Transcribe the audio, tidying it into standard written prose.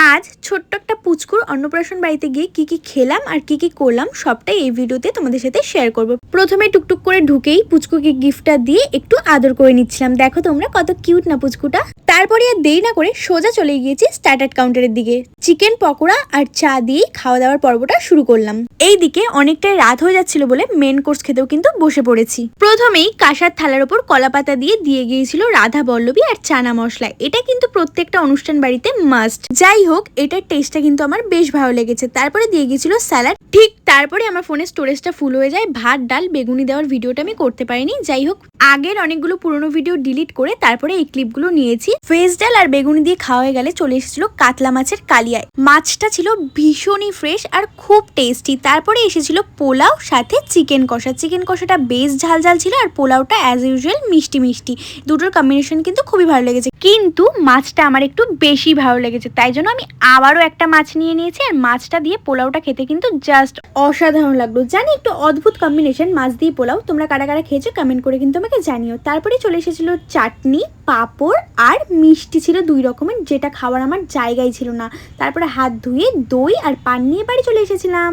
আজ ছোট্ট একটা পুচকুর অন্নপ্রাশন বাড়িতে গিয়ে কি কি খেলাম আর কি কি করলাম সবটাই এই ভিডিওতে তোমাদের সাথে শেয়ার করব। প্রথমে টুকটুক করে ঢুকেই পুচকুকে গিফটটা দিয়ে একটু আদর করে নিচ্ছিলাম। দেখো তোমরা কত কিউট না পুচকুটা। তারপরে আর দেরি না করে সোজা চলে গিয়েছি স্টার্টার কাউন্টারের দিকে। চিকেন পকোড়া আর চা দিয়ে খাওয়া দাওয়ার পর্বটা শুরু করলাম। এইদিকে অনেকটাই রাত হয়ে যাচ্ছিল বলে মেন কোর্স খেতেও কিন্তু বসে পড়েছি। প্রথমেই কাঁসার থালার ওপর কলাপাতা দিয়ে গিয়েছিল রাধা বল্লভী আর চানা মশলা। এটা কিন্তু প্রত্যেকটা অনুষ্ঠান বাড়িতে মাস্ট। যাই হোক, এটার টেস্টটা কিন্তু আমার বেশ ভালো লেগেছে। তারপরে দিয়ে গিয়েছিল স্যালাড। ঠিক তারপরে আমার ফোনের স্টোরেজটা ফুল হয়ে যায়। ভাত ডাল বেগুনি দেওয়ার ভিডিওটা আমি করতে পারিনি। যাই হোক, আগের অনেকগুলো পুরোনো ভিডিও ডিলিট করে তারপরে এই ক্লিপগুলো নিয়েছি। ভেজ ডাল আর বেগুনি দিয়ে খাওয়া হয়ে গেলে চলে এসেছিল কাতলা মাছের কালিয়ায়। মাছটা ছিল ভীষণই ফ্রেশ আর খুব টেস্টি। তারপরে এসেছিল পোলাও সাথে চিকেন কষা। চিকেন কষাটা বেশ ঝাল ঝাল ছিল আর পোলাওটা অ্যাজ ইউজুয়াল মিষ্টি মিষ্টি। দুটোর কম্বিনেশন কিন্তু খুবই ভালো লেগেছে, কিন্তু মাছটা আমার একটু বেশি ভালো লেগেছে, তাই জন্য আমি আবারও একটা মাছ নিয়েছি। আর মাছটা দিয়ে পোলাওটা খেতে কিন্তু জাস্ট অসাধারণ লাগলো। জানি একটু অদ্ভুত কম্বিনেশন মাছ দিয়ে পোলাও। তোমরা কারা কারা খেয়েছো কমেন্ট করে কিন্তু আমাকে জানিও। তারপরে চলে এসেছিল চাটনি, পাঁপড় আর মিষ্টি ছিল 2 রকমের, যেটা খাওয়ার আমার জায়গায় ছিল না। তারপরে হাত ধুয়ে দই আর পান নিয়ে বাড়ি চলে এসেছিলাম।